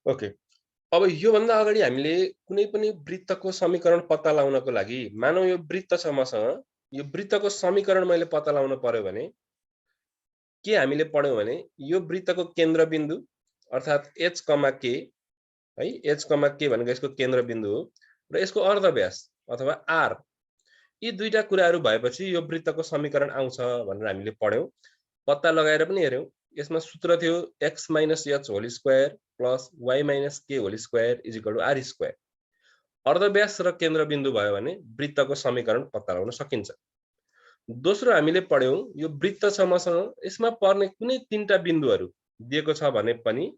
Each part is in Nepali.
ओके। अब यो भन्दा अगाडि हामीले कुनै पनि वृत्तको समीकरण पत्ता लगाउनको लागि मानौ यो वृत्त छ मसँग, यो वृत्तको समीकरण मैले पत्ता लगाउन पर्यो भने के हामीले पढ्यौं भने यो वृत्तको केन्द्रबिन्दु अर्थात् h, k है, h, k भनेको यसको केन्द्रबिन्दु हो र यसको अर्धव्यास अथवा r, यी दुईटा कुराहरू भएपछि यो वृत्तको समीकरण आउँछ भनेर हामीले पढ्यौं। पत्ता लगाएर पनि हेर्यौं। यसमा सूत्र थियो x - h whole square plus y - k whole square is equal to r square. अर्धव्यास र केन्द्रबिन्दु भयो भने वृत्तको समीकरण पत्ता लगाउन सकिन्छ। दोस्रो हामीले पढ्यौं यो वृत्त छ मसँग, यसमा पर्ने कुनै तीनटा बिन्दुहरू दिएको छ भने पनि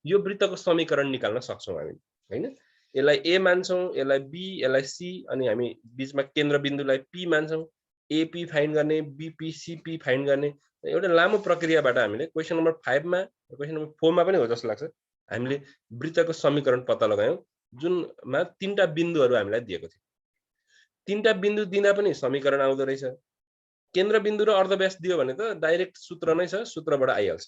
यो वृत्तको समीकरण निकाल्न सक्छौं हामी, हैन? यसलाई a मान्छौं, यसलाई b, यसलाई c अनि हामी बीचमा केन्द्रबिन्दुलाई p मान्छौं। ap फाइन्ड गर्ने, bp, cp फाइन्ड गर्ने एउटा लामो प्रक्रियाबाट हामीले क्वेशन नम्बर 5 मा, क्वेशन नम्बर 4 मा पनि हो जस्तो लाग्छ, हामीले वृत्तको समीकरण पत्ता लगायौं जुनमा तीनटा बिन्दुहरू हामीलाई दिएको थियो। तीनटा बिन्दु दिँदा पनि समीकरण आउँदो रहेछ। केन्द्रबिन्दु र अर्धव्यास दियो भने त डाइरेक्ट सूत्र नै छ, सूत्रबाट आइहाल्छ।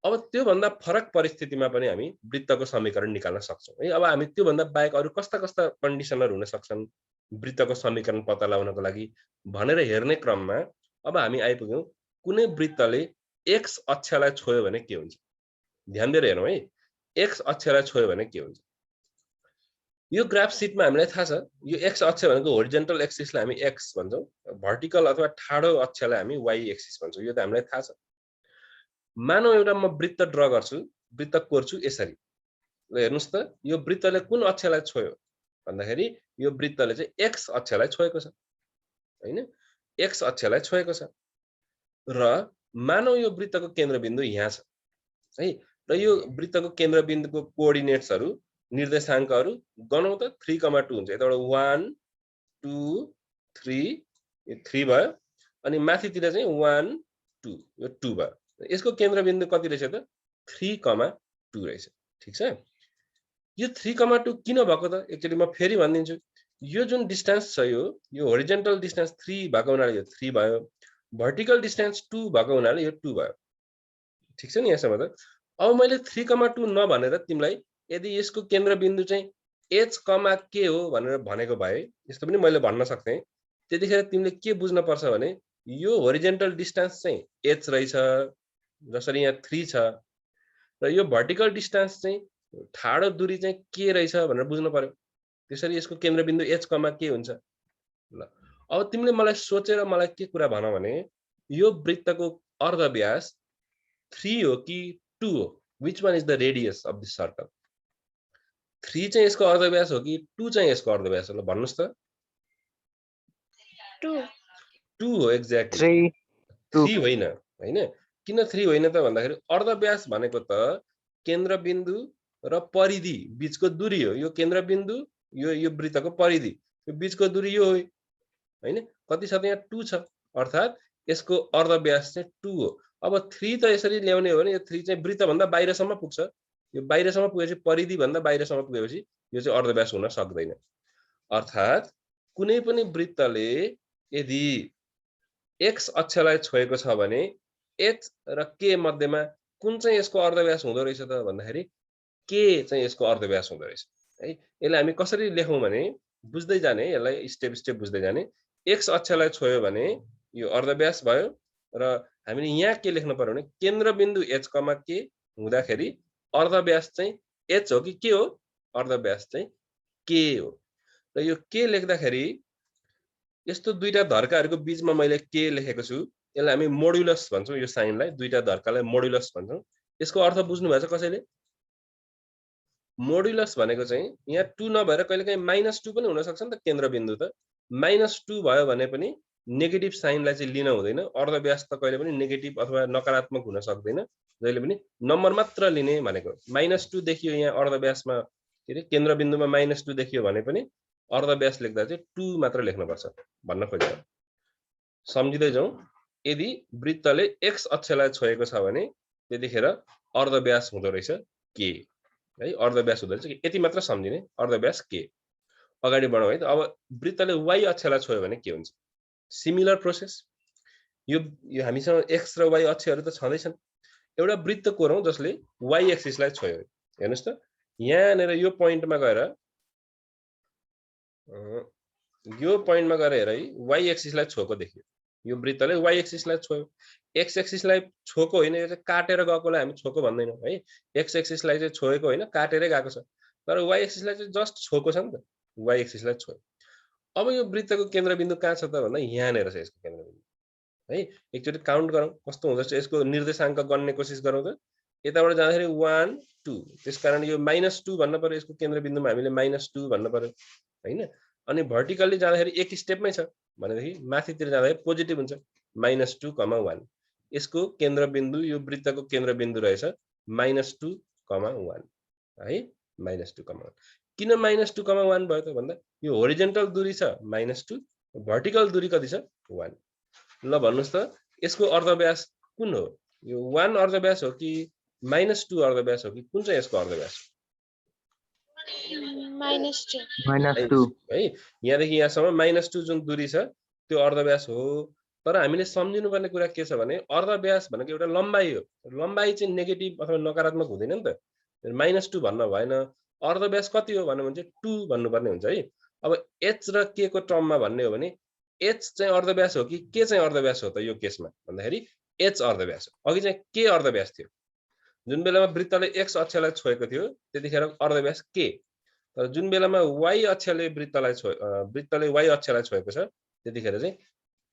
अब त्यो भन्दा फरक परिस्थितिमा पनि हामी वृत्तको समीकरण निकाल्न सक्छौं है। अब हामी त्यो भन्दा बाहेक अरु कस्ता कन्डिसनहरु हुन सक्छन् वृत्तको समीकरण पत्ता लगाउनको लागि भनेर हेर्ने क्रममा अब हामी आइपुग्यौं कुनै वृत्तले x अक्षलाई छोयो भने के हुन्छ। ध्यान दिएर हेरौं है। x अक्षलाई छोयो भने के हुन्छ। यो ग्राफ सिटमा हामीलाई थाहा छ यो x अक्ष भनेको होरिजन्टल एक्सिसलाई हामी x भन्छौं, भर्टिकल अथवा ठाडो अक्षलाई हामी y एक्सिस भन्छौं। यो त हामीलाई थाहा छ। मानौ एउटा म वृत्त ड्रा गर्छु, वृत्त कोर्छु यसरी। ल हेर्नुस् त यो वृत्तले कुन अक्षलाई छोयो भन्दाखेरि यो वृत्तले चाहिँ x अक्षलाई छोएको छ, हैन? x अक्षलाई छोएको छ र मानौ यो वृत्तको केन्द्रबिन्दु यहाँ छ है र यो वृत्तको केन्द्रबिन्दुको कोअर्डिनेट्सहरु निर्देशाङ्कहरु गनौं त 3, 2 हुन्छ। यताबाट 1 2 3 यो 3 भयो अनि माथितिर चाहिँ 1 2 यो 2 भयो। यसको केन्द्रबिन्दु कति रहेछ त 3, 2 रहेछ। ठीक छ। यो 3, 2 किन भएको त एकचोटी म फेरि भन्दिन्छु। यो जुन डिस्टेन्स छ यो होरिजन्टल डिस्टेन्स 3 भएको हुनाले यो 3 भयो, भर्टिकल डिस्टेन्स 2 भएको हुनाले यो 2 भयो। ठीक छ नि यसमा त। अब मैले 3, 2 नभनेर तिमीलाई यदि यसको केन्द्रबिन्दु चाहिँ h, k हो भनेर भनेको भए यस्तो पनि मैले भन्न सक्थे। त्यतिखेर तिमीले के बुझ्न पर्छ भने यो होरिजन्टल डिस्टेन्स चाहिँ h रहेछ जसरी यहाँ 3 छ र यो भर्टिकल डिस्टेन्स चाहिँ ठाडो दूरी चाहिँ के रहेछ भनेर बुझ्न पर्यो। त्यसरी यसको केन्द्रबिन्दु h, k हुन्छ। ल अब तिमीले मलाई सोचेर मलाई के कुरा भन भने यो वृत्तको अर्धव्यास 3 हो कि 2 हो? Which one is the radius of this circle? 3 चाहिँ यसको अर्धव्यास हो कि 2 चाहिँ यसको अर्धव्यास हो? ल भन्नुस् त। 2 हो एक्ज्याक्टली। 3 होइन, हैन? किन 3 होइन त भन्दाखेरि अर्धव्यास भनेको त केन्द्रबिन्दु र परिधि बीचको दूरी हो। यो केन्द्रबिन्दु यो वृत्तको परिधि, यो बीचको दूरी यो हो, हैन? कति छ त यहाँ 2 छ, अर्थात यसको अर्धव्यास चाहिँ 2 हो। अब 3 त यसरी ल्याउने हो भने यो 3 चाहिँ वृत्त भन्दा बाहिरसम्म पुग्छ। यो बाहिरसम्म पुगेपछि परिधि भन्दा बाहिरसम्म पुगेपछि यो चाहिँ अर्धव्यास हुन सक्दैन। अर्थात कुनै पनि वृत्तले यदि x अक्षलाई छोएको छ भने h र k मध्येमा कुन चाहिँ यसको अर्धव्यास हुँदो रहेछ त भन्दाखेरि k चाहिँ यसको अर्धव्यास हुँदो रहेछ है। यसलाई हामी कसरी लेखौं भने बुझ्दै जाने, यसलाई स्टेप स्टेप बुझ्दै जाने। x अक्षलाई छोयो भने यो अर्धव्यास भयो र हामीले यहाँ के लेख्न पर्यो भने केन्द्रबिन्दु h, k हुँदाखेरि अर्धव्यास चाहिँ h हो कि के हो? अर्धव्यास चाहिँ k हो। र यो k लेख्दाखेरि यस्तो दुईटा धर्काहरूको बीचमा मैले के लेखेको छु यसलाई हामी मोडुलस भन्छौं। यो साइनलाई दुईटा धर्कालाई मोडुलस भन्छौं। यसको अर्थ बुझ्नु भएछ कसैले? मोडुलस भनेको चाहिँ यहाँ 2 नभएर कहिलेकाहीँ -2 पनि हुन सक्छ नि त केन्द्रबिन्दु त। -2 भयो भने पनि नेगेटिभ साइनलाई चाहिँ लिन हुँदैन। अर्धव्यास त कहिले पनि नेगेटिभ अथवा नकारात्मक हुन सक्दैन। जहिले पनि नम्बर मात्र लिने भनेको। -2 देखियो यहाँ अर्धव्यासमा के रे केन्द्रबिन्दुमा -2 देखियो भने पनि अर्धव्यास लेख्दा चाहिँ 2 मात्र लेख्न पर्छ भन्न खोजेको। सम्झिदै जाउँ। यदि वृत्तले x अक्षलाई छोएको छ भने त्यतिखेर अर्धव्यास हुँदो रहेछ k है। अर्धव्यास हुँदो रहेछ। यति मात्र सम्झिने, अर्धव्यास k। अगाडि बढौं है त। अब वृत्तले y अक्षलाई छोयो भने के हुन्छ? Similar process. यो हामीसँग x र y अक्षहरू त छँदै छन्। एउटा वृत्त कोरौं जसले y एक्सिसलाई छोयो हेर्नुस् त यहाँनेर यो पोइन्टमा गएर हेर है y एक्सिसलाई छोको देखियो यो वृत्तले y एक्सिसलाई छोयो x एक्सिसलाई छोको होइन यो चाहिँ काटेर गएकोलाई हामी छोको भन्दैनौं है x एक्सिसलाई चाहिँ छोएको होइन काटेरै गएको छ तर y एक्सिसलाई चाहिँ जस्ट छोको छ नि त y एक्सिसलाई छोयो अब यो वृत्तको केन्द्रबिन्दु कहाँ छ त भन्दा यहाँनेर छ यसको केन्द्रबिन्दु है एकचोटी काउन्ट गरौँ कस्तो हुन्छ यसको निर्देशाङ्क गन्ने कोसिस गरौँ त यताबाट जाँदाखेरि 1 2 त्यसकारण यो -2 भन्न पर्यो यसको केन्द्रबिन्दुमा हामीले -2 भन्न पर्यो हैन अनि भर्टिकली जाँदाखेरि एक स्टेपमै छ भनेदेखि माथितिर जाँदाखेरि पोजिटिभ हुन्छ -2, 1 यसको केन्द्रबिन्दु यो वृत्तको केन्द्रबिन्दु रहेछ -2, 1 है -2, 1 किन -2, 1 भयो त भन्दा यो होरिजेन्टल दूरी छ -2 भर्टिकल दूरी कति छ 1 ल भन्नुस् त यसको अर्धव्यास कुन हो यो 1 अर्धव्यास हो कि -2 अर्धव्यास हो कि कुन चाहिँ यसको अर्धव्यास -2 है यहाँदेखि यहाँसम्म -2 जुन दूरी छ त्यो अर्धव्यास हो तर हामीले सम्झिनुपर्ने कुरा के छ भने अर्धव्यास भनेको एउटा लम्बाई हो लम्बाई चाहिँ नेगेटिभ अथवा नकारात्मक हुँदैन नि त -2 भन्न भएन अर्धव्यास कति हो भन्नु भने 2 भन्नुपर्ने हुन्छ है अब h र k को टर्ममा भन्ने हो भने h चाहिँ अर्धव्यास हो कि के चाहिँ अर्धव्यास हो त यो केसमा भन्दाखेरि h अर्धव्यास हो अघि चाहिँ k अर्धव्यास थियो जुन बेलामा वृत्तले x अक्षलाई छोएको थियो त्यतिखेर अर्धव्यास k तर जुन बेलामा y अक्षले वृत्तले y अक्षलाई छोएको छ त्यतिखेर चाहिँ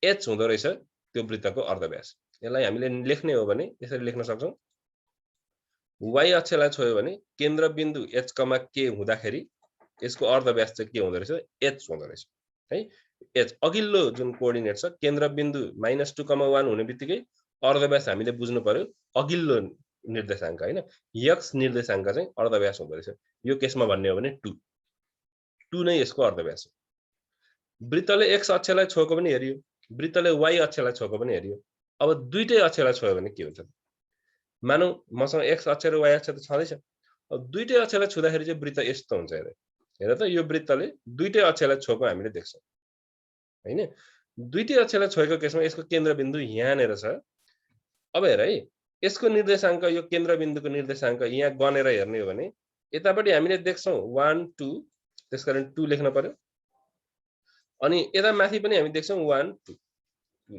h हुँदो रहेछ त्यो वृत्तको अर्धव्यास यसलाई हामीले लेख्ने हो भने यसरी लेख्न सक्छौं y अक्षलाई छोयो भने केन्द्रबिन्दु h, k हुँदाखेरि यसको अर्धव्यास चाहिँ के हुँदो रहेछ h हुँदो रहेछ है h अघिल्लो जुन कोअर्डिनेट छ केन्द्रबिन्दु -2, 1 हुने बित्तिकै अर्धव्यास हामीले बुझ्नु पर्यो अघिल्लो निर्देशाङ्क हैन x निर्देशाङ्क चाहिँ अर्धव्यास हुँदो रहेछ यो केसमा भन्ने हो भने 2 नै यसको अर्धव्यास हो वृत्तले x अक्षलाई छोएको पनि हेरियो वृत्तले y अक्षलाई छोएको पनि हेरियो अब दुईटै अक्षलाई छोयो भने के हुन्छ मानौ मसँग x अक्ष र y अक्ष त छँदैछ अब दुईटै अक्षलाई छुँदाखेरि चाहिँ वृत्त यस्तो हुन्छ हेर त यो वृत्तले दुईटै अक्षलाई छोएको हामीले देख्छौं हैन दुईटै अक्षलाई छोएको केसमा यसको केन्द्रबिन्दु यहाँनेर छ अब हेर है यसको निर्देशाङ्क यो केन्द्रबिन्दुको निर्देशाङ्क यहाँ गनेर हेर्ने हो भने यतापटि हामीले देख्छौं 1 2 त्यसकारण 2 लेख्न पर्यो अनि यता माथि पनि हामी देख्छौं 1 2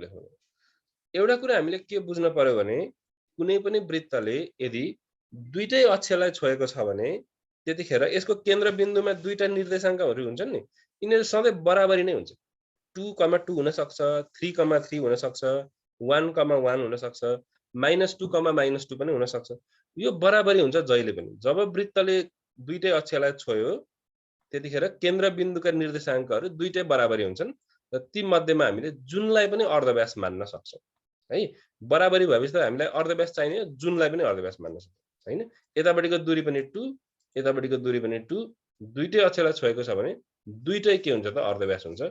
लेख्नु एउटा कुरा हामीले के बुझ्न पर्यो भने कुनै पनि वृत्तले यदि दुईटै अक्षलाई छोएको छ भने त्यतिखेर यसको केन्द्रबिन्दुमा दुईटा निर्देशाङ्कहरू हुन्छन् नि यिनीहरू सधैँ बराबरी नै हुन्छ 2, 2 हुन सक्छ 3, 3 हुन सक्छ 1, 1 हुन सक्छ -2, -2 पनि हुन सक्छ यो बराबरी हुन्छ जहिले पनि जब वृत्तले दुईटै अक्षलाई छोयो त्यतिखेर केन्द्रबिन्दुका निर्देशाङ्कहरू दुईटै बराबरी हुन्छन् र ती मध्येमा हामीले जुनलाई पनि अर्धव्यास मान्न सक्छौं है बराबरी भएपछि त हामीलाई अर्धव्यास चाहिने जुनलाई पनि अर्धव्यास मान्न सक्छौं हैन यतापटिको दूरी पनि 2 यतापटिको दूरी पनि 2 दुईटै अक्षलाई छोएको छ भने दुईटै के हुन्छ त अर्धव्यास हुन्छ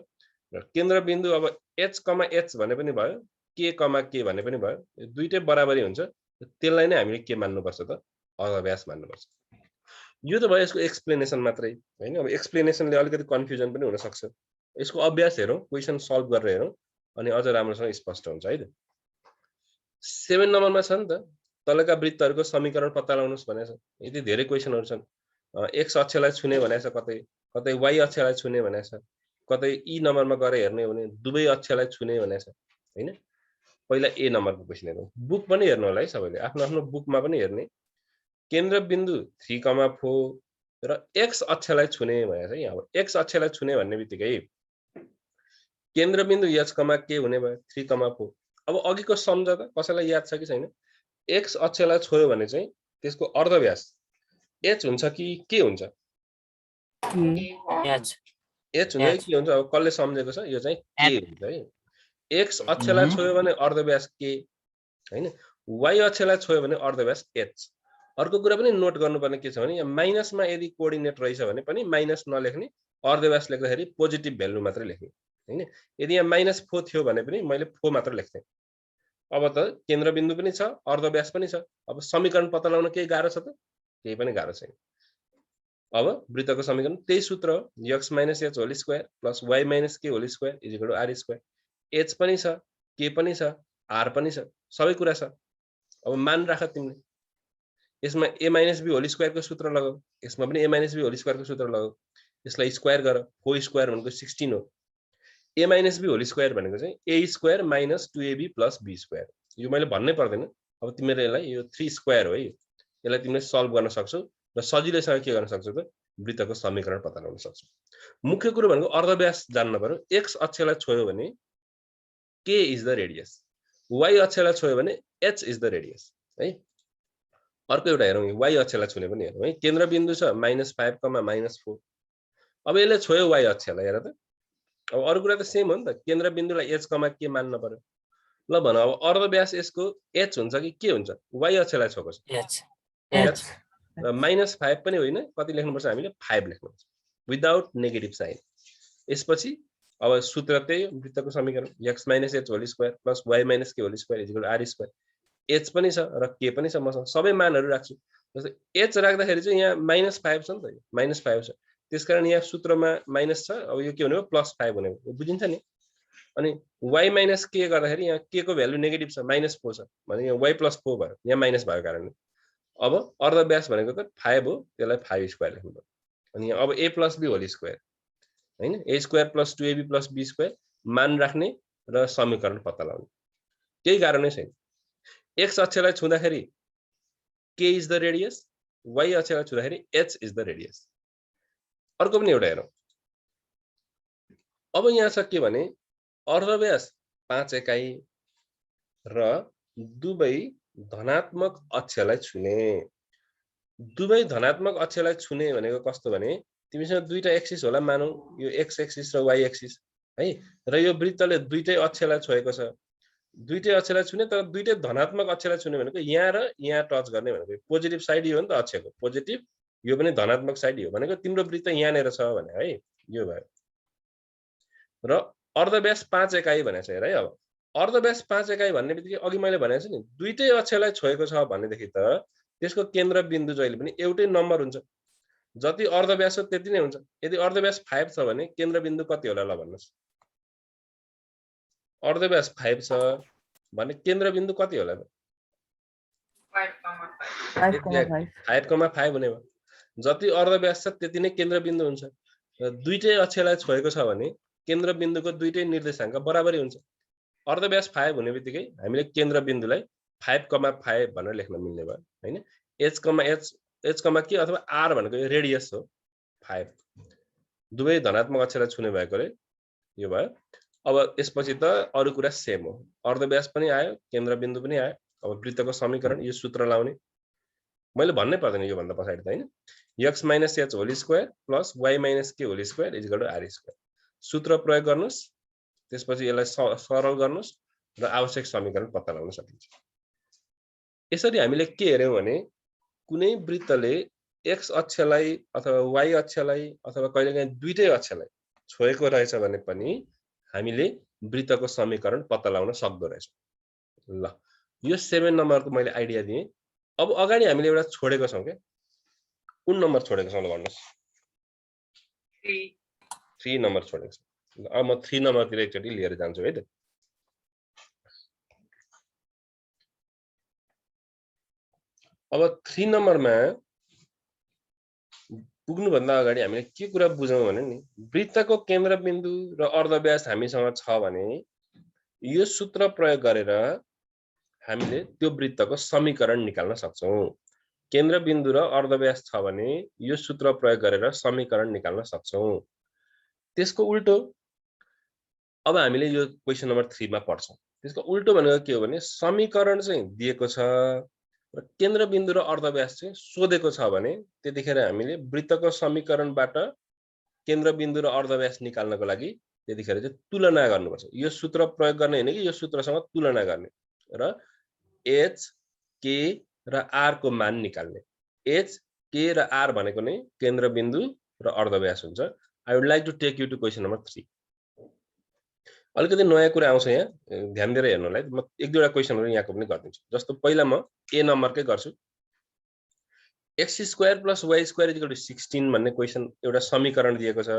र केन्द्रबिन्दु अब h, h भने पनि भयो k, k भने पनि भयो दुईटै बराबरी हुन्छ त्यसलाई नै हामीले के मान्नुपर्छ त अर्धव्यास मान्नुपर्छ यो त भयो यसको एक्सप्लेनेसन मात्रै हैन अब एक्सप्लेनेसनले अलिकति कन्फ्युजन पनि हुन सक्छ यसको अभ्यास हेरौं क्वेशन सल्भ गरेर हेरौं अनि अझ राम्रोसँग स्पष्ट हुन्छ है त 7 नम्बरमा छ नि त तलका वृत्तहरुको समीकरण पत्ता लगाउनुस् भनेछ यति धेरै क्वेशनहरु छन् x अक्षलाई छुने भनेछ कतै कतै y अक्षलाई छुने भनेछ कतै e नम्बरमा गएर हेर्ने हो भने दुवै अक्षलाई छुने भनेछ हैन पहिला ए नम्बरको क्वेशन हेरौं बुक पनि हेर्नु होला है सबैले आफ्नो आफ्नो बुकमा पनि हेर्ने केन्द्रबिन्दु 3, 4 र x अक्षलाई छुने भनेछ है अब x अक्षलाई छुने भन्ने बित्तिकै केन्द्रबिन्दु h, k हुने भयो 3, 4 अब अघिको सम्झौता कसैलाई याद छ कि छैन x अक्षलाई छोयो भने चाहिँ त्यसको अर्धव्यास h हुन्छ कि के हुन्छ h हुन्छ कि के हुन्छ अब कसले सम्झेको छ यो चाहिँ k हुन्छ है x अक्षलाई छोयो भने अर्धव्यास k हैन y अक्षलाई छोयो भने अर्धव्यास h अर्को कुरा पनि नोट गर्नुपर्ने के छ भने यहाँ माइनसमा यदि कोअर्डिनेट रहेछ भने पनि माइनस नलेख्ने अर्धव्यास लेख्दाखेरि पोजिटिभ भ्यालु मात्र लेख्ने हैन यदि यहाँ -4 थियो भने पनि मैले 4 मात्र लेख्थे अब त केन्द्रबिन्दु पनि छ अर्धव्यास पनि छ अब समीकरण पत्ता लगाउन के गाह्रो छ त केही पनि गाह्रो छैन अब वृत्तको समीकरण त्यही सूत्र हो x - h whole square plus y - k whole square equal to r square h पनि छ k पनि छ r पनि छ सबै कुरा छ अब मान राख तिमीले यसमा a - b होल स्क्वायर को सूत्र लगाऊ, यसमा पनि a - b होल स्क्वायर को सूत्र लगाऊ, यसलाई स्क्वायर गर, 4 स्क्वायर भनेको 16 हो। a - b होल स्क्वायर भनेको चाहिँ a square - 2ab + b square. यो मैले भन्नै पर्दैन, अब तिमीले यसलाई यो 3 स्क्वायर हो है, यसलाई तिमीले सल्भ गर्न सक्छौ र सजिलैसँग के गर्न सक्छौ त वृत्तको समीकरण पत्ता लगाउन सक्छौ। मुख्य कुरो भनेको अर्धव्यास जान्न पर्यो। x अक्षलाई छोयो भने k is the radius, y अक्षलाई छोयो भने h इज द रेडियस है। अर्को एउटा हेरौँ, y अक्षलाई छुने पनि हेरौँ है। केन्द्रबिन्दु छ -5, -4। अब यसले छोयो y अक्षलाई, हेर त। अब अरु कुरा त सेम हो नि त, केन्द्रबिन्दुलाई h, k मान्न पर्यो। ल भन अब अर्धव्यास यसको h हुन्छ कि के हुन्छ? y अक्षलाई छोएको छ h र -5 पनि होइन, कति लेख्नुपर्छ हामीले 5 लेख्नुपर्छ विदाउट नेगेटिभ साइन। यसपछि अब सूत्र त्यही वृत्तको समीकरण x - h whole square + y - k whole square = r square. h पनि छ र k पनि छ, मसँग सबै मानहरु राख्छु। जस्तै h राख्दाखेरि चाहिँ यहाँ -5 छ नि त, -5 छ, त्यसकारण यहाँ सूत्रमा माइनस छ। अब यो के हुने हो +5 हुने हो, बुझिन्छ नि। अनि y - k गर्दाखेरि यहाँ k को भ्यालु नेगेटिभ छ, -4 छ भने यहाँ y + 4 भयो, यहाँ माइनस भएको कारणले। अब अर्धव्यास भनेको त 5 हो, त्यसलाई 5 स्क्वायर लेख्नु पर्यो। अनि अब a + b होल स्क्वायर हैन, a square + 2ab + b square मान राख्ने र समीकरण पत्ता लगाउने, केही गाह्रो नै छैन। x अक्षलाई छुँदाखेरि k is the radius, y अक्षलाई छुँदाखेरि h is the radius. अर्को पनि एउटा हेरौँ। अब यहाँ छ के भने अर्धव्यास 5 एकाइ र दुवै धनात्मक अक्षलाई छुने। दुवै धनात्मक अक्षलाई छुने भनेको कस्तो भने तिमीसँग दुईटा एक्सिस होला, मानौ यो x एक्सिस र y एक्सिस है, र यो वृत्तले दुईटै अक्षलाई छोएको छ। दुईटै अक्षलाई छुने, तर दुईटै धनात्मक अक्षलाई छुने भनेको यहाँ र यहाँ टच गर्ने भनेको पोजिटिभ साइड यो हो नि त अक्षको, पोजिटिभ, यो पनि धनात्मक साइड हो भनेको तिम्रो वृत्त यहाँनेर छ भने है, यो भयो। र अर्धव्यास 5 एकाइ भनेको छ हेर है। अब अर्धव्यास 5 एकाइ भन्ने बित्तिकै अघि मैले भनेको छु नि, दुईटै अक्षलाई छोएको छ भनेदेखि त त्यसको केन्द्रबिन्दु जहिले पनि एउटै नम्बर हुन्छ। जति अर्धव्यास हो त्यति नै हुन्छ। यदि अर्धव्यास 5 छ भने केन्द्रबिन्दु कति होला ल भन्नुस्? अर्धव्यास 5 छ भने केन्द्रबिन्दु कति होला त? 5,5 हुने भयो। जति अर्धव्यास छ त्यति नै केन्द्रबिन्दु हुन्छ। र दुईटै अक्षलाई छोएको छ भने केन्द्रबिन्दुको दुईटै निर्देशाङ्क बराबरी हुन्छ। अर्धव्यास 5 हुने बित्तिकै हामीले केन्द्रबिन्दुलाई 5,5 भनेर लेख्न मिल्ने भयो हैन। h, k अथवा r भनेको यो रेडियस हो 5। दुवै धनात्मक अक्षलाई छुने भएकोले यो भयो। अब यसपछि त अरु कुरा सेम हो, अर्धव्यास पनि आयो, केन्द्रबिन्दु पनि आयो। अब वृत्तको समीकरण यो सूत्र लाउने, मैले भन्नै पर्दैन यो भन्दा पछाडी त हैन। x - h whole square + y - k whole square = r square. सूत्र प्रयोग गर्नुस्, त्यसपछि यसलाई सरल गर्नुस् र आवश्यक समीकरण पत्ता लगाउन सकिन्छ। यसरी हामीले के हेर्यौं भने कुनै वृत्तले x अक्षलाई अथवा y अक्षलाई अथवा कहिलेकाहीँ दुईटै अक्षलाई छोएको रहेछ भने पनि हामीले वृत्तको समीकरण पत्ता लगाउन सक्दो रहेछ। ल यो 7 नम्बरको मैले आइडिया दिएँ। अब अगाडि हामीले एउटा छोडेको छौं के, कुन नम्बर छोडेको छौं ल भन्नुस्? 3 नम्बर छोडेको छ। अब म 3 नम्बरतिर एकचोटी लिएर जान्छु है त। अब 3 नम्बरमा पुग्नु भन्दा अगाडि हामीले के कुरा बुझौं भने नि, वृत्तको केन्द्रबिन्दु र अर्धव्यास हामीसँग छ भने यो सूत्र प्रयोग गरेर हामीले त्यो वृत्तको समीकरण निकाल्न सक्छौं। केन्द्रबिन्दु र अर्धव्यास छ भने यो सूत्र प्रयोग गरेर समीकरण निकाल्न सक्छौं। त्यसको उल्टो अब हामीले यो क्वेशन नम्बर 3 मा पढ्छौं। त्यसको उल्टो भनेको के हो भने समीकरण चाहिँ दिएको छ र केन्द्रबिन्दु र अर्धव्यास चाहिँ सोधेको छ भने त्यतिखेर हामीले वृत्तको समीकरणबाट केन्द्रबिन्दु र अर्धव्यास निकाल्नको लागि त्यतिखेर चाहिँ तुलना गर्नुपर्छ। यो सूत्र प्रयोग गर्ने हैन कि यो सूत्रसँग तुलना गर्ने र h, k र r को मान निकाल्ने। h, k र r भनेको नै केन्द्रबिन्दु र अर्धव्यास हुन्छ। I would like to take you to question number 3. अलिकति नयाँ कुरा आउँछ यहाँ, ध्यान दिएर हेर्नु होला है। म एक दुईवटा क्वेशनहरु यहाँको पनि गर्दिन्छु। जस्तो पहिला म a नम्बरकै गर्छु। x स्क्वायर + y स्क्वायर = 16 भन्ने क्वेशन एउटा समीकरण दिएको छ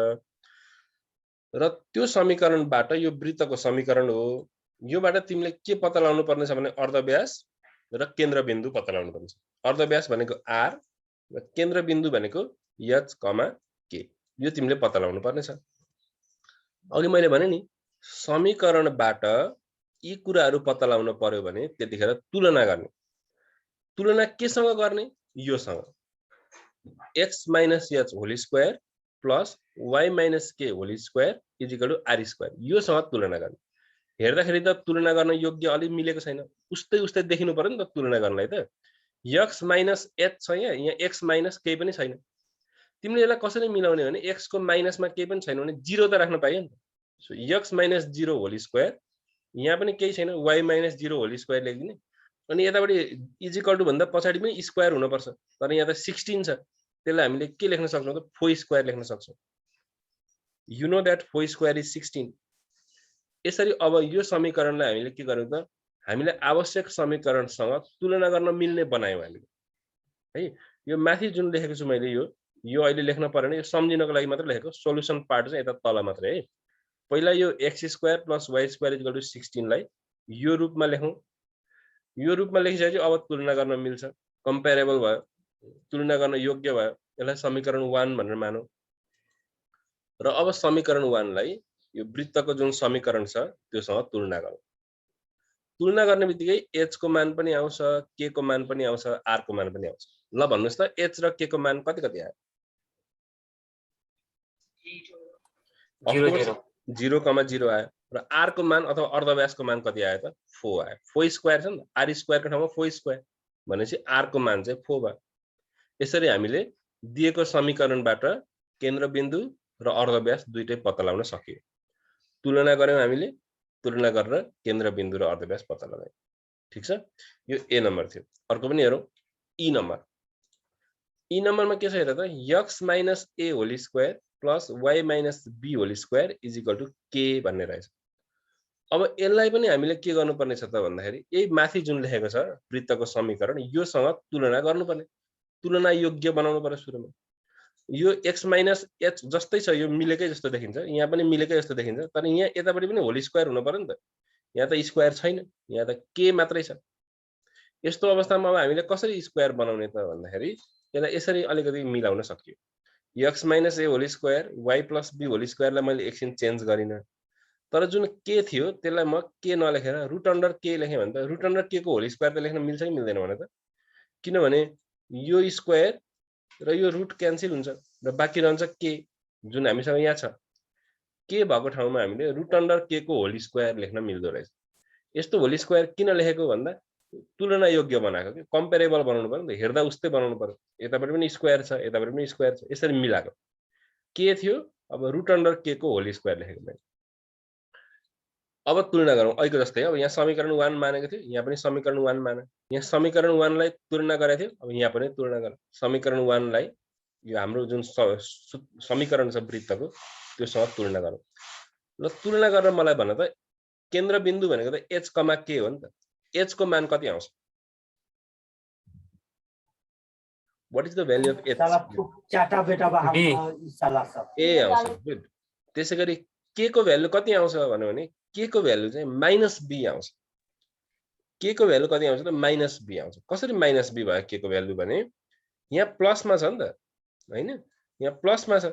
र त्यो समीकरणबाट यो वृत्तको समीकरण हो। योबाट तिमीले के पत्ता लगाउनु पर्ने छ भने अर्धव्यास र केन्द्रबिन्दु पत्ता लगाउनु पर्छ। अर्धव्यास भनेको r र केन्द्रबिन्दु भनेको h, k। यो तिमीले पत्ता लगाउनु पर्ने छ। अघि मैले भने नि समीकरणबाट यी कुराहरू पत्ता लगाउन पर्यो भने त्यतिखेर तुलना गर्ने। तुलना केसँग गर्ने? योसँग x - h whole square plus y - k whole square equal to r square. योसँग तुलना गर्ने। हेर्दाखेरि त तुलना गर्न योग्य अलि मिलेको छैन। उस्तै देखिनु पर्यो नि त तुलना गर्नलाई त। x - h छ यहाँ x - k पनि छैन। तिमीले यसलाई कसरी मिलाउने भने x को माइनसमा केही पनि छैन भने 0 त राख्न पाइयो नि त। सो x - 0 होल स्क्वायर यहाँ पनि केही छैन y - 0 होल स्क्वायर लेखिदिने। अनि यतापट्टि इक्वल टु भन्दा पछाडि पनि स्क्वायर हुनुपर्छ। तर यहाँ त 16 छ। त्यसलाई हामीले के लेख्न सक्छौं त 4 स्क्वायर लेख्न सक्छौं। You know that 4 square is 16। यसरी अब यो समीकरणलाई हामीले के गर्यौं त हामीले आवश्यक समीकरणसँग तुलना गर्न मिल्ने बनायौं हामीले। है यो माथि जुन लेखेको छु मैले यो अहिले लेख्न परेन, यो सम्झिनको लागि मात्र लेखेको। सोलुसन पार्ट चाहिँ यता तल मात्र है। पहिला यो x square plus y square equal to 16 लाई यो रूपमा लेखौं। यो रूपमा लेखिसकेपछि अब तुलना गर्न मिल्छ, कम्पेरेबल भयो, तुलना गर्न योग्य भयो। यसलाई समीकरण 1 भनेर मानौं। र अब समीकरण 1 लाई यो वृत्तको जुन समीकरण छ त्योसँग तुलना गरौँ। तुलना गर्ने बित्तिकै h को मान पनि आउँछ, k को मान पनि आउँछ, r को मान पनि आउँछ। ल भन्नुस् त h र k को मान कति कति आयो? 0,0 आयो। र r को मान अथवा अर्धव्यासको मान कति आयो त? 4 आयो। 4 स्क्वायर छ नि त, r स्क्वायर को ठाउँमा 4 स्क्वायर भनेपछि r को मान चाहिँ 4 भयो। यसरी हामीले दिएको समीकरणबाट केन्द्रबिन्दु र अर्धव्यास दुईटै पत्ता लगाउन सकियो। तुलना गर्यौं हामीले, तुलना गरेर केन्द्रबिन्दु र अर्धव्यास पत्ता लगायौं। ठीक छ? यो ए नम्बर थियो। अर्को पनि हेरौं, ई नम्बर। ई नम्बरमा के छ हेर त, x - a whole square plus y - b whole square is equal to k भन्ने रहेछ। अब यसलाई पनि हामीले के गर्नुपर्ने छ त भन्दाखेरि यही माथि जुन लेखेको छ वृत्तको समीकरण योसँग तुलना गर्नुपर्ने। तुलना योग्य बनाउनु पर्यो सुरुमा। यो x - h जस्तै छ, यो मिलेकै जस्तो देखिन्छ, यहाँ पनि मिलेकै जस्तो देखिन्छ। तर यहाँ यतापट्टि पनि होल स्क्वायर हुनु पर्यो नि त। यहाँ त स्क्वायर छैन, यहाँ त k मात्रै छ। यस्तो अवस्थामा अब हामीले कसरी स्क्वायर बनाउने त भन्दाखेरि यसलाई यसरी अलिकति मिलाउन सकियो। x - a whole square y + b whole स्क्वायरलाई मैले एकछिन चेन्ज गरिन। तर जुन k थियो त्यसलाई म k नलेखेर √k लेखेँ भने त √k को होल स्क्वायर त लेख्न मिल्छ कि मिल्दैन भने त? किनभने यो स्क्वायर र यो रुट क्यान्सल हुन्छ र बाँकी रहन्छ k जुन हामीसँग यहाँ छ। k भएको ठाउँमा हामीले √k को होल स्क्वायर लेख्न मिल्दो रहेछ। यस्तो होल स्क्वायर किन लेखेको भन्दा तुलना योग्य बनाएको के, कम्पेरेबल बनाउनु पर्यो नि त। हेर्दा उस्तै बनाउनु पर्यो। यतापट्टि पनि स्क्वायर छ, यतापट्टि पनि स्क्वायर छ, यसरी मिलाएको। के थियो? अब √k को होल स्क्वायर लेखेको मैले। अब तुलना गरौँ अहिलेको जस्तै। अब यहाँ समीकरण 1 मानेको थियो, यहाँ पनि समीकरण 1 मान। यहाँ समीकरण 1 लाई तुलना गरेको थियो, अब यहाँ पनि तुलना गर। समीकरण 1 लाई यो हाम्रो जुन समीकरण छ वृत्तको त्योसँग तुलना गरौँ। ल तुलना गरेर मलाई भन त केन्द्रबिन्दु भनेको त h, k हो नि त। h को मान कति आउँछ? What is the value of h? ए आउँछ। गुड। त्यसैगरी k को भ्यालु कति आउँछ भन्यो भने k को भ्यालु चाहिँ -b आउँछ। k को भ्यालु कति आउँछ त? -b आउँछ। कसरी -b भयो k को भ्यालु भने यहाँ प्लसमा छ नि त, हैन? यहाँ प्लसमा छ।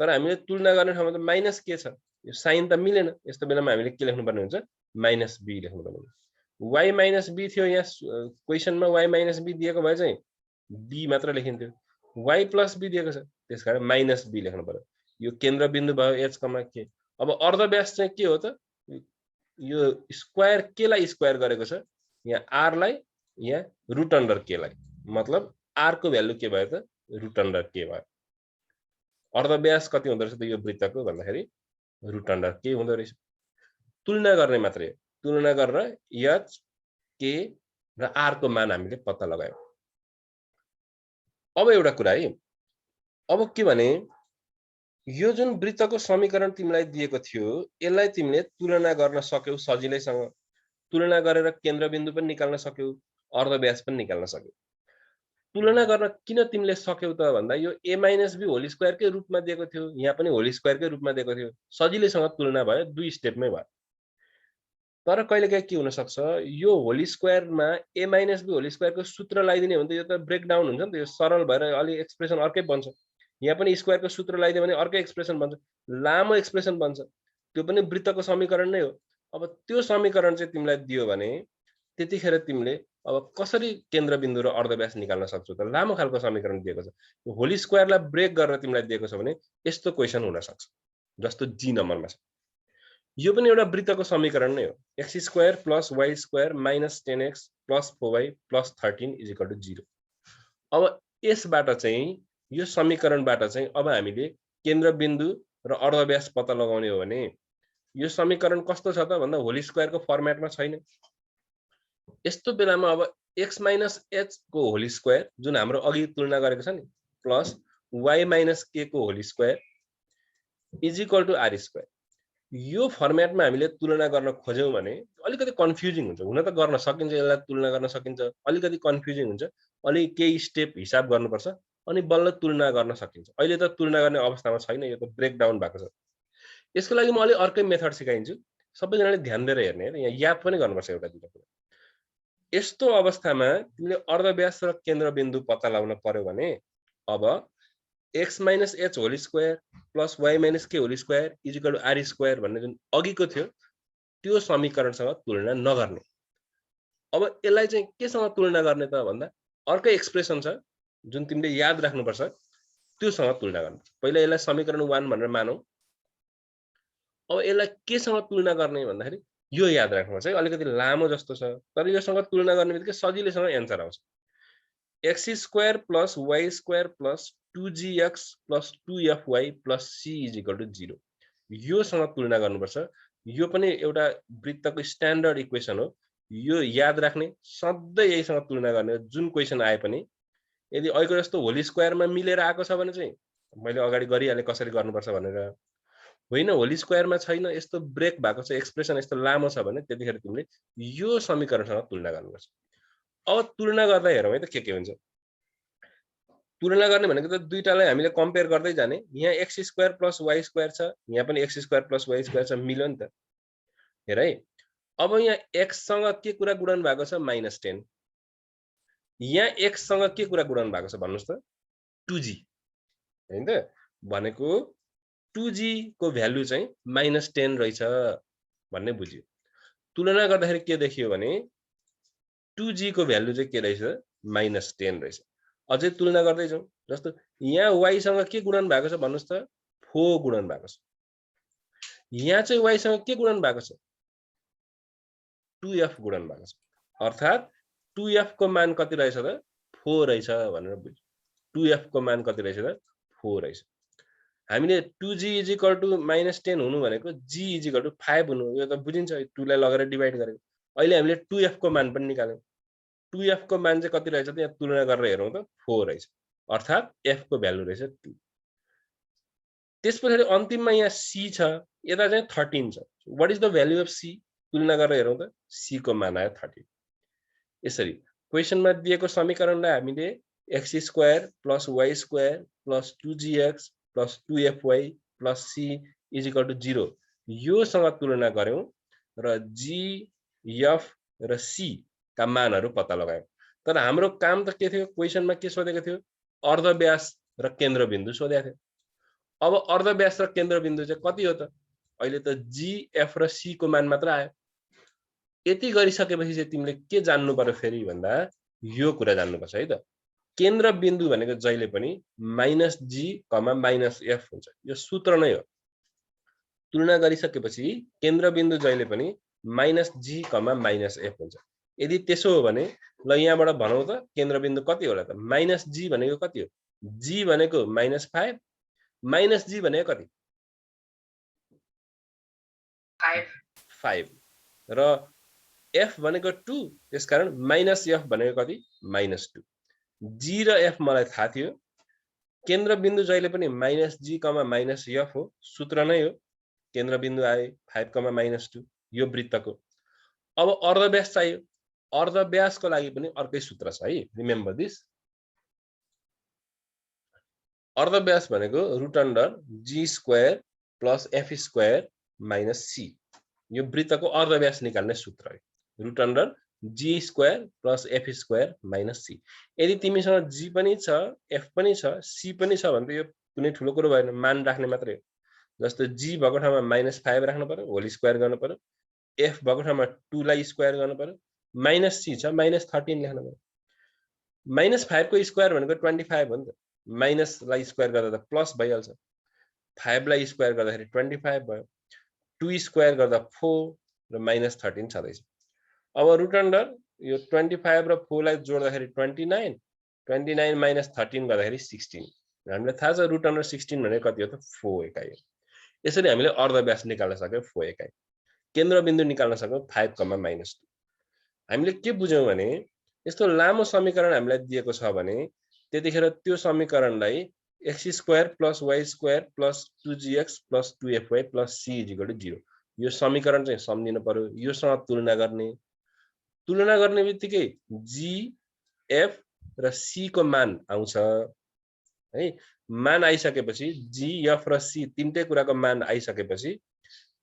तर हामीले तुलना गर्ने ठाउँमा त माइनस k छ। यो साइन त मिलेन। यस्तो बेलामा हामीले के लेख्नु पर्ने हुन्छ? -b लेख्नु पर्ने हुन्छ। y - b थियो यहाँ क्वेशनमा, y - b दिएको भए चाहिँ b मात्र लेखिन्थ्यो। y + b दिएको छ, त्यसकारण -b लेख्नु पर्यो। यो केन्द्रबिन्दु भयो h, k। अब अर्धव्यास चाहिँ के हो त? यो स्क्वायर k लाई स्क्वायर गरेको छ, यहाँ r लाई, यहाँ √k लाई। मतलब r को भ्यालु के भयो त? √k भयो। अर्धव्यास कति हुँदो रहेछ त यो वृत्तको भन्दाखेरि √k हुँदो रहेछ। तुलना गर्ने मात्रै हो। तुलना गरेर h, k र r को मान हामीले पत्ता लगायौं। अब एउटा कुरा है, अब के भने यो जुन वृत्तको समीकरण तिमीलाई दिएको थियो यसलाई तिमीले तुलना गर्न सक्यौ सजिलैसँग। तुलना गरेर केन्द्रबिन्दु पनि निकाल्न सक्यौ, अर्धव्यास पनि निकाल्न सक्यौ। तुलना गर्न किन तिमीले सक्यौ त भन्दा यो a - b होल स्क्वायरकै रूपमा दिएको थियो, यहाँ पनि होल स्क्वायरकै रूपमा दिएको थियो। सजिलैसँग तुलना भयो, दुई स्टेपमै भयो। तर कहिलेकाहीँ के हुन सक्छ यो होल स्क्वायरमा a - b होल स्क्वायरको सूत्र लगाइदिने हो भने त यो त ब्रेक डाउन हुन्छ नि त, यो सरल भएर अलि एक्सप्रेसन अर्कै बन्छ। यहाँ पनि स्क्वायरको सूत्र लगाइदियो भने अर्कै एक्सप्रेसन बन्छ, लामो एक्सप्रेसन बन्छ। त्यो पनि वृत्तको समीकरण नै हो। अब त्यो समीकरण चाहिँ तिमीलाई दियो भने त्यतिखेर तिमीले अब कसरी केन्द्रबिन्दु र अर्धव्यास निकाल्न सक्छौ त? लामो खालको समीकरण दिएको छ। होल स्क्वायरलाई ब्रेक गरेर तिमीलाई दिएको छ भने यस्तो क्वेसन हुन सक्छ, जस्तो जी नम्बरमा छ। यो पनि एउटा वृत्तको समीकरण नै हो। x square plus y square minus 10x plus 4y plus 13 is equal to 0। अब यसबाट चाहिँ यो समीकरणबाट चाहिँ अब हामीले केन्द्रबिन्दु र अर्धव्यास पत्ता लगाउने हो भने यो समीकरण कस्तो छ त भन्दा होल स्क्वायरको फर्मेटमा छैन। यस्तो बेलामा अब x माइनस h को होल स्क्वायर जुन हाम्रो अघि तुलना गरेको छ नि प्लस y माइनस k को whole square is equal to r square, यो फर्मेटमा हामीले तुलना गर्न खोज्यौं भने अलिकति कन्फ्युजिङ हुन्छ। हुन त गर्न सकिन्छ, यसलाई तुलना गर्न सकिन्छ, अलिकति कन्फ्युजिङ हुन्छ, अलि केही स्टेप हिसाब गर्नुपर्छ अनि बल्ल तुलना गर्न सकिन्छ। अहिले त तुलना गर्ने अवस्थामा छैन, यो त ब्रेक डाउन भएको छ। यसको लागि म अलि अर्कै मेथड सिकाइन्छु, सबैजनाले ध्यान दिएर हेर्ने है, यहाँ याद पनि गर्नुपर्छ एउटा दुईटा कुरा। यस्तो अवस्थामा तिमीले अर्धव्यास र केन्द्रबिन्दु पत्ता लगाउन पर्यो भने अब x minus h whole square plus y minus k whole square is equal to r square भन्ने जुन अघिको थियो त्यो समीकरणसँग तुलना नगर्ने। अब यसलाई चाहिँ केसँग तुलना गर्ने त भन्दा अर्कै एक्सप्रेसन छ जुन तिमीले याद राख्नुपर्छ, त्योसँग तुलना गर्नु। पहिला यसलाई समीकरण 1 भनेर मानौ। अब यसलाई केसँग तुलना गर्ने भन्दाखेरि यो याद राख्नुपर्छ है, अलिकति लामो जस्तो छ तर योसँग तुलना गर्ने बित्तिकै सजिलैसँग एन्सर आउँछ। x square plus y square plus 2gx plus 2fy plus c is equal to 0, योसँग तुलना गर्नुपर्छ। यो पनि एउटा वृत्तको स्ट्यान्डर्ड इक्वेसन हो, यो याद राख्ने, सधैँ यहीसँग तुलना गर्ने। जुन क्वेसन आए पनि यदि अहिलेको जस्तो होल स्क्वायरमा मिलेर आएको छ भने चाहिँ मैले अगाडि गरिहालेँ कसरी गर्नुपर्छ भनेर, होइन होल स्क्वायरमा छैन, यस्तो ब्रेक भएको छ, एक्सप्रेसन यस्तो लामो छ भने त्यतिखेर तिमीले यो समीकरणसँग तुलना गर्नुपर्छ। अब तुलना गर्दा हेरौँ है त के हुन्छ। तुलना गर्ने भनेको त दुईटालाई हामीले कम्पेयर गर्दै जाने। यहाँ x square plus y square छ, यहाँ पनि x square plus y square छ, मिल्यो नि त। हेर है, अब यहाँ x सँग के कुरा गुणन भएको छ -10, यहाँ x सँग के कुरा गुणन भएको छ भन्नुस् त 2g, हैन त? भनेको 2g को भ्यालु चाहिँ -10 रहेछ भन्ने बुझ्यो। तुलना गर्दाखेरि के देखियो भने 2g को भ्यालु चाहिँ के रहेछ -10 रहेछ। अझै तुलना गर्दै जाउँ, जस्तो यहाँ y सँग के गुणन भएको छ भन्नुस् त 4 गुणन भएको छ। यहाँ चाहिँ y सँग के गुणन भएको छ 2f गुणन भएको छ, अर्थात 2f को मान कति रहेछ त 4 रहेछ भनेर बुझ्यो। 2f को मान कति रहेछ त 4 रहेछ। हामीले 2g इज इक्वल टु -10 हुनु भनेको g इज इक्वल टु 5 हुनु, यो त बुझिन्छ, 2 लाई लगेर डिभाइड गरेको। अहिले हामीले 2f को मान पनि निकाल्यौं। 2f को मान चाहिँ कति रहेछ त यहाँ तुलना गरेर हेरौँ त 4 रहेछ, अर्थात f को भ्यालु रहेछ 2। त्यसपछि अन्तिममा यहाँ c छ, यता चाहिँ 13 छ। What is the value of c? तुलना गरेर हेरौँ त c को मान आयो 13। यसरी क्वेशनमा दिएको समीकरणलाई हामीले x square plus y square plus 2gx plus 2fy plus c is equal to 0 योसँग तुलना गर्यौं र g, f र c का मानहरू पत्ता लगायौं। तर हाम्रो काम त के थियो, क्वेशनमा के सोधेको थियो, अर्धव्यास र केन्द्रबिन्दु सोधेको थियो। अब अर्धव्यास र केन्द्रबिन्दु चाहिँ कति हो त? अहिले त g, f र c को मान मात्र आयो। यति गरिसकेपछि चाहिँ तिमीले के जान्नु पर्यो फेरि भन्दा यो कुरा जान्नुपर्छ है त। केन्द्रबिन्दु भनेको जहिले पनि -g, -f हुन्छ, यो सूत्र नै हो। तुलना गरिसकेपछि केन्द्रबिन्दु जहिले पनि -g, -f हुन्छ। यदि त्यसो हो भने ल यहाँबाट भनौं त केन्द्रबिन्दु कति होला त? -g भनेको कति हो? g भनेको -5, -g भनेको कति? 5 र f भनेको 2, त्यसकारण -f भनेको कति? -2। g र f मलाई थाहा थियो। केन्द्रबिन्दु जहिले पनि -g, -f हो, सूत्र नै हो। केन्द्रबिन्दु आए 5, -2 यो वृत्तको। अब अर्धव्यास चाहियो, अर्धव्यासको लागि पनि अर्कै सूत्र छ है, रिमेम्बर दिस। अर्धव्यास भनेको √g² + f² - c। यो वृत्तको अर्धव्यास निकाल्ने सूत्र हो root under g square plus f square minus c। यदि तिमीसँग g पनि छ f पनि छ c पनि छ भने त यो कुनै ठुलो कुरो भएन, मान राख्ने मात्रै हो। जस्तो g भएको ठाउँमा -5 राख्नु पर्यो, होल स्क्वायर गर्नु पर्यो, f भएको ठाउँमा 2 लाई स्क्वायर गर्नु पर्यो, माइनस c छ -13 लेख्नु पर्यो। -5 को स्क्वायर भनेको 25 हो नि त, माइनस लाई स्क्वायर गर्दा त प्लस भइहाल्छ, 5 लाई स्क्वायर गर्दाखेरि 25 भयो, 2 स्क्वायर गर्दा 4 र -13 छँदैछ। अब रुट अन्डर यो 25 र 4 लाई जोड्दाखेरि 29, 29 माइनस 13 गर्दाखेरि 16। हामीलाई थाहा छ रुट अन्डर 16 भनेको कति हो त 4 एकाइ हो। यसरी हामीले अर्धव्यास निकाल्न सक्यौं 4 एकाइ। केन्द्रबिन्दु निकाल्न सक्यौं 5, -2। हामीले के बुझ्यौं भने यस्तो लामो समीकरण हामीलाई दिएको छ भने त्यतिखेर त्यो समीकरणलाई x square plus y square plus 2gx plus 2fy plus c 0 यो समीकरण चाहिँ सम्झिनु पर्यो। योसँग तुलना गर्ने बित्तिकै g f र c को मान आउँछ है। मान आइसकेपछि g f र c तीनटै कुराको मान आइसकेपछि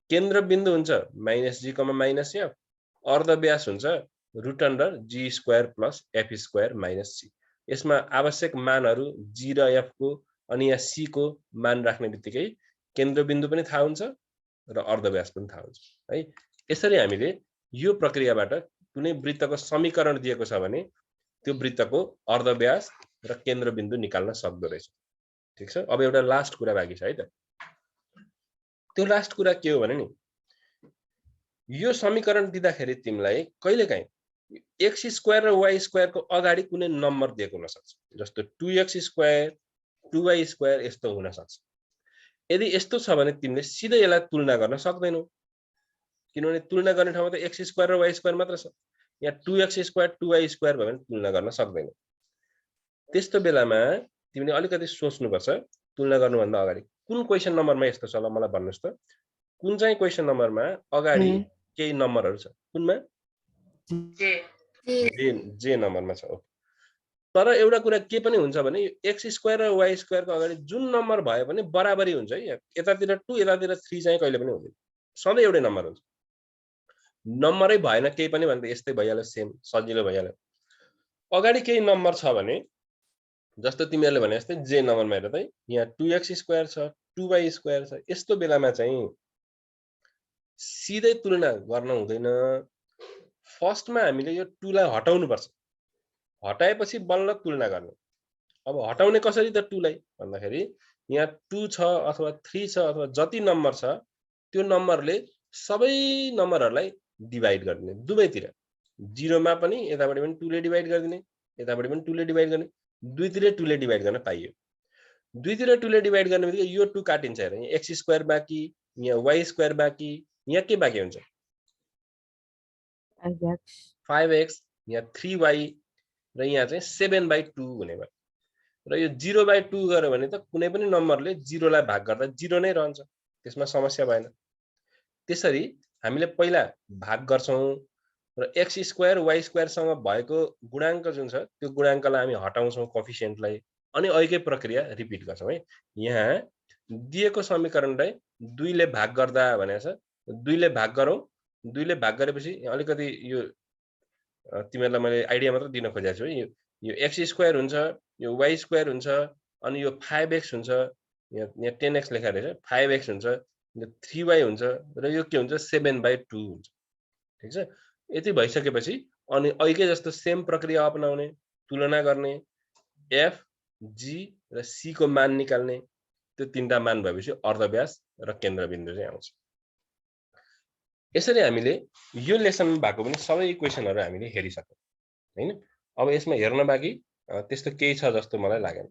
केन्द्रबिन्दु हुन्छ -g, -f, अर्धव्यास हुन्छ root under g square plus f square minus c। यसमा आवश्यक मानहरू g र f को अनि यहाँ c को मान राख्ने बित्तिकै केन्द्रबिन्दु पनि थाहा हुन्छ र अर्धव्यास पनि थाहा हुन्छ है। यसरी हामीले यो प्रक्रियाबाट कुनै वृत्तको समीकरण दिएको छ भने त्यो वृत्तको अर्धव्यास र केन्द्रबिन्दु निकाल्न सक्दो रहेछ। ठीक छ। अब एउटा लास्ट कुरा बाँकी छ है त। त्यो लास्ट कुरा के हो भने नि यो समीकरण दिँदाखेरि तिमीलाई कहिलेकाहीँ x स्क्वायर र y स्क्वायर को अगाडि कुनै नम्बर दिएको हुन सक्छ, जस्तो 2x स्क्वायर 2y स्क्वायर यस्तो हुन सक्छ। यदि यस्तो छ भने तिमीले सिधै यसलाई तुलना गर्न सक्दैनौ, किनभने तुलना गर्ने ठाउँमा त x स्क्वायर र y स्क्वायर मात्र छ। यहाँ 2x स्क्वायर 2y स्क्वायर भयो भने तुलना गर्न सक्दैनौ। त्यस्तो बेलामा तिमीले अलिकति सोच्नुपर्छ तुलना गर्नुभन्दा अगाडि कुन क्वेशन नम्बरमा यस्तो छ ल मलाई भन्नुस् त। कुन चाहिँ क्वेशन नम्बरमा अगाडि केही नम्बरहरू छ? कुनमा? जे नम्बरमा छ। तर एउटा कुरा के पनि हुन्छ भने x स्क्वायर र y स्क्वायर को अगाडि जुन नम्बर भए पनि बराबरी हुन्छ है। यतातिर 2 यतातिर 3 चाहिँ कहिले पनि हुँदैन, सधैँ एउटै नम्बर हुन्छ। नम्बरै भएन केही पनि भने त यस्तै भइहाल्यो, सेम सजिलो भइहाल्यो। अगाडि केही नम्बर छ भने जस्तो तिमीहरूले भने जस्तै जे नम्बरमा हेर त यहाँ 2x स्क्वायर छ 2y स्क्वायर छ, यस्तो बेलामा चाहिँ सिधै तुलना गर्न हुँदैन। फर्स्टमा हामीले यो 2 लाई हटाउनु पर्छ, हटाएपछि बल्ल तुलना गर्ने। अब हटाउने कसरी त 2 लाई भन्दाखेरि यहाँ 2 छ अथवा 3 छ अथवा जति नम्बर छ त्यो नम्बरले सबै नम्बरहरूलाई डिभाइड गरिदिने दुवैतिर। 0 मा पनि यताबाट पनि 2 ले डिभाइड गरिदिने, यताबाट पनि 2 ले डिभाइड गर्ने, दुईतिर 2 ले डिभाइड गर्न पाइयो। दुईतिर 2 ले डिभाइड गर्ने बित्तिकै यो 2 काटिन्छ हेर, यहाँ x स्क्वायर बाँकी, यहाँ y स्क्वायर बाँकी, यहाँ के बाँकी हुन्छ 5x, यहाँ 3y र यहाँ चाहिँ 7/2 हुने भयो। र यो 0/2 गर्यो भने त कुनै पनि नम्बरले 0 लाई भाग गर्दा 0 नै रहन्छ, त्यसमा समस्या भएन। त्यसरी हामीले पहिला भाग गर्छौं र x स्क्वायर y स्क्वायर सँग भएको गुणाङ्क जुन छ त्यो गुणाङ्कलाई हामी हटाउँछौं कोएफिसिएन्टलाई, अनि अहिलेकै प्रक्रिया रिपिट गर्छौं है। यहाँ दिएको समीकरणलाई 2 ले भाग गर्दा भनेको छ, 2 ले भाग गरौँ। 2 ले भाग गरेपछि अलिकति यो तिमीहरूलाई मैले आइडिया मात्र दिन खोजेको छु है। यो x स्क्वायर हुन्छ, यो y स्क्वायर हुन्छ, अनि यो 5x हुन्छ, यहाँ 10x लेखेको रहेछ, 5x हुन्छ, यो 3y हुन्छ र यो के हुन्छ 7/2 हुन्छ। ठीक छ। यति भइसकेपछि अनि अहिले जस्तो सेम प्रक्रिया अपनाउने, तुलना गर्ने, f, g र c को मान निकाल्ने, त्यो तीनटा मान भएपछि अर्धव्यास र केन्द्रबिन्दु चाहिँ आउँछ। यसरी हामीले यो लेसनमा भएको पनि सबै इक्वेसनहरु हामीले हेरिसक्यौं हैन। अब यसमा हेर्न बाँकी त्यस्तो केही छ जस्तो मलाई लागेन।